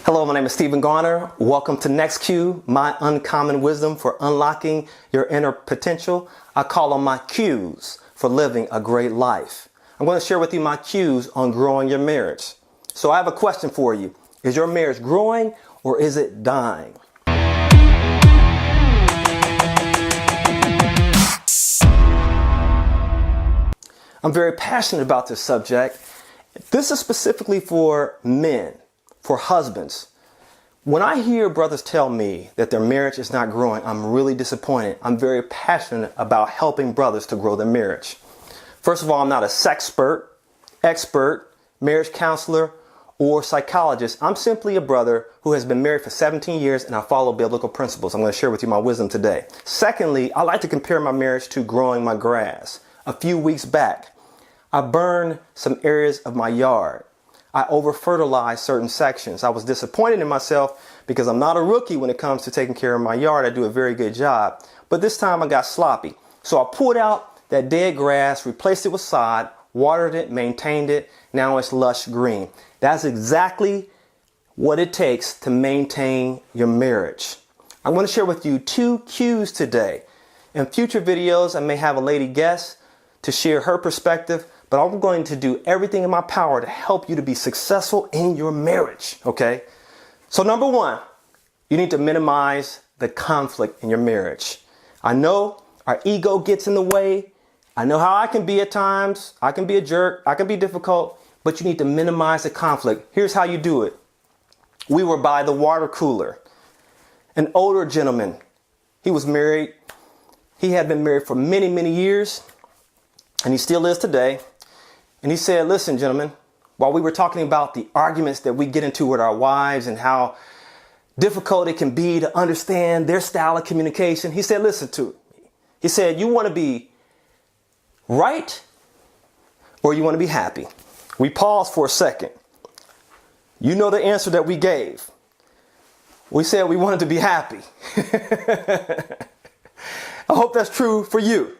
Hello, my name is Stephen Garner. Welcome to Nexcue, my uncommon wisdom for unlocking your inner potential. I call them my cues for living a great life. I'm going to share with you my cues on growing your marriage. So I have a question for you. Is your marriage growing or is it dying? I'm very passionate about this subject. This is specifically for men, for husbands. When I hear brothers tell me that their marriage is not growing, I'm really disappointed. I'm very passionate about helping brothers to grow their marriage. First of all, I'm not a sexpert, expert, marriage counselor, or psychologist. I'm simply a brother who has been married for 17 years and I follow biblical principles. I'm going to share with you my wisdom today. Secondly, I like to compare my marriage to growing my grass. A few weeks back, I burned some areas of my yard. I over-fertilized certain sections. I was disappointed in myself because I'm not a rookie when it comes to taking care of my yard. I do a very good job. But this time I got sloppy. So I pulled out that dead grass, replaced it with sod, watered it, maintained it. Now it's lush green. That's exactly what it takes to maintain your marriage. I'm going to share with you 2 cues today. In future videos, I may have a lady guest to share her perspective, but I'm going to do everything in my power to help you to be successful in your marriage, okay? So number 1, you need to minimize the conflict in your marriage. I know our ego gets in the way. I know how I can be at times. I can be a jerk. I can be difficult, but you need to minimize the conflict. Here's how you do it. We were by the water cooler. An older gentleman, he was married. He had been married for many, many years, and he still is today. And he said, listen, gentlemen, while we were talking about the arguments that we get into with our wives and how difficult it can be to understand their style of communication, he said, listen to it. He said, you want to be right or you want to be happy? We paused for a second. You know the answer that we gave. We said we wanted to be happy. I hope that's true for you.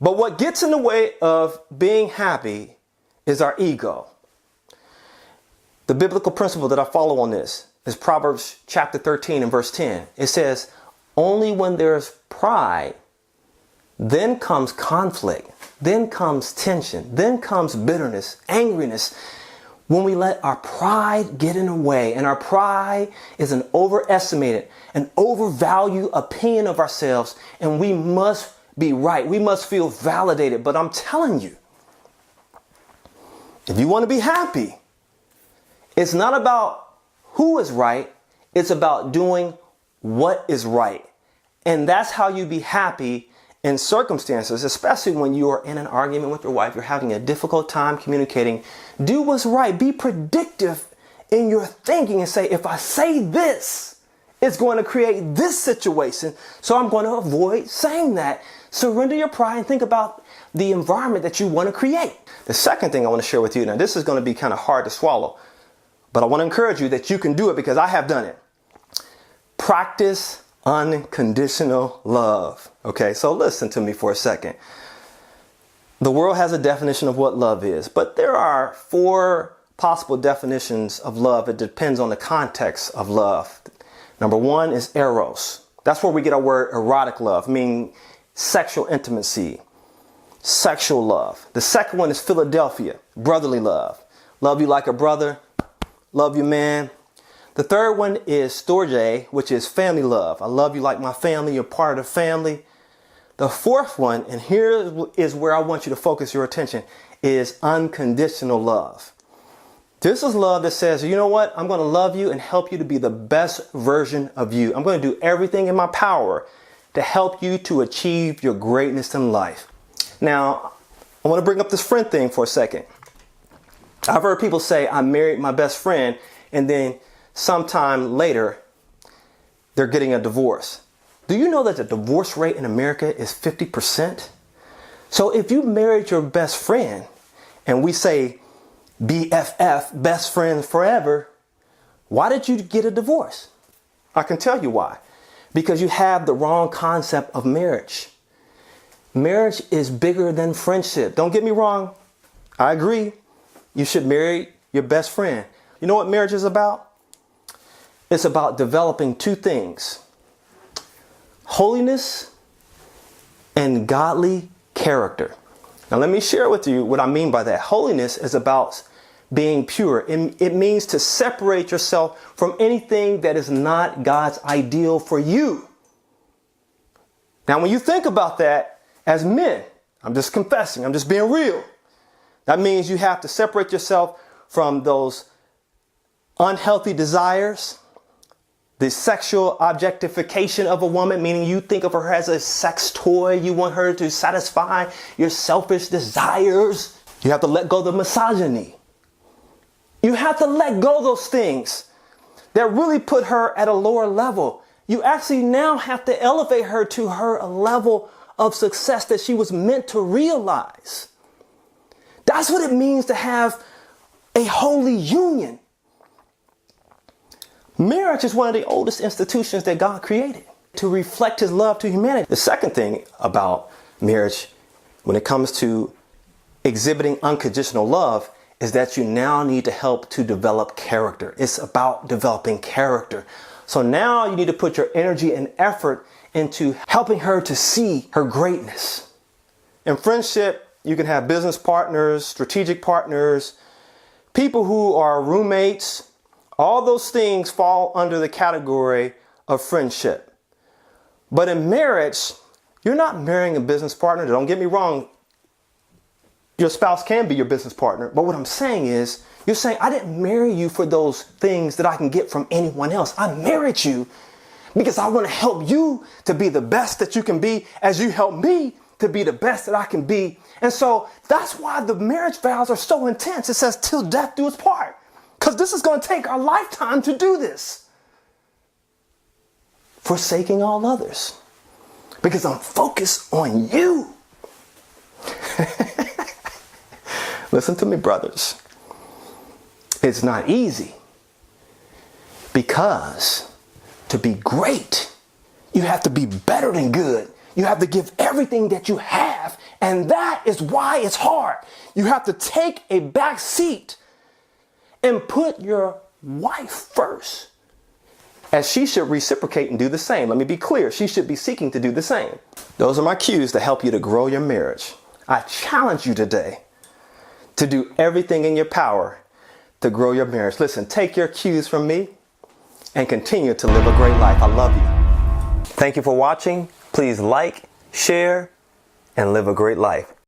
But what gets in the way of being happy is our ego. The biblical principle that I follow on this is Proverbs chapter 13 and verse 10. It says, only when there's pride, then comes conflict, then comes tension, then comes bitterness, angriness. When we let our pride get in the way, and our pride is an overestimated, an overvalued opinion of ourselves, and we must be right. We must feel validated. But I'm telling you, if you want to be happy, it's not about who is right. It's about doing what is right. And that's how you be happy in circumstances, especially when you are in an argument with your wife, you're having a difficult time communicating. Do what's right. Be predictive in your thinking and say, if I say this, it's going to create this situation. So I'm going to avoid saying that. Surrender your pride and think about the environment that you want to create. The second thing I want to share with you, now this is going to be kind of hard to swallow, but I want to encourage you that you can do it because I have done it. Practice unconditional love. Okay, so listen to me for a second. The world has a definition of what love is, but there are 4 possible definitions of love. It depends on the context of love. Number 1 is eros. That's where we get our word erotic love, meaning sexual intimacy, sexual love. The second one is Philadelphia, brotherly love. Love you like a brother, love you, man. The third one is storge, which is family love. I love you like my family, you're part of the family. The fourth one, and here is where I want you to focus your attention, is unconditional love. This is love that says, you know what? I'm going to love you and help you to be the best version of you. I'm going to do everything in my power to help you to achieve your greatness in life. Now, I want to bring up this friend thing for a second. I've heard people say, I married my best friend, and then sometime later, they're getting a divorce. Do you know that the divorce rate in America is 50%? So if you married your best friend, and we say BFF, best friends forever, why did you get a divorce? I can tell you why. Because you have the wrong concept of marriage. Marriage is bigger than friendship. Don't get me wrong. I agree. You should marry your best friend. You know what marriage is about? It's about developing two things: holiness and godly character. Now let me share with you what I mean by that. Holiness is about being pure. It means to separate yourself from anything that is not God's ideal for you. Now when you think about that as men, I'm just confessing, I'm just being real. That means you have to separate yourself from those unhealthy desires, the sexual objectification of a woman, meaning you think of her as a sex toy. You want her to satisfy your selfish desires. You have to let go of the misogyny. You have to let go of those things that really put her at a lower level. You actually now have to elevate her to her level of success that she was meant to realize. That's what it means to have a holy union. Marriage is one of the oldest institutions that God created to reflect his love to humanity. The second thing about marriage, when it comes to exhibiting unconditional love, is that you now need to help to develop character. It's about developing character. So now you need to put your energy and effort into helping her to see her greatness. In friendship, you can have business partners, strategic partners, people who are roommates. All those things fall under the category of friendship. But in marriage, you're not marrying a business partner. Don't get me wrong. Your spouse can be your business partner. But what I'm saying is, you're saying, I didn't marry you for those things that I can get from anyone else. I married you because I want to help you to be the best that you can be as you help me to be the best that I can be. And so that's why the marriage vows are so intense. It says, till death do us part. Because this is going to take our lifetime to do this. Forsaking all others. Because I'm focused on you. Listen to me, brothers. It's not easy. Because to be great, you have to be better than good. You have to give everything that you have. And that is why it's hard. You have to take a back seat and put your wife first, as she should reciprocate and do the same. Let me be clear. She should be seeking to do the same. Those are my cues to help you to grow your marriage. I challenge you today to do everything in your power to grow your marriage. Listen, take your cues from me and continue to live a great life. I love you. Thank you for watching. Please like, share, and live a great life.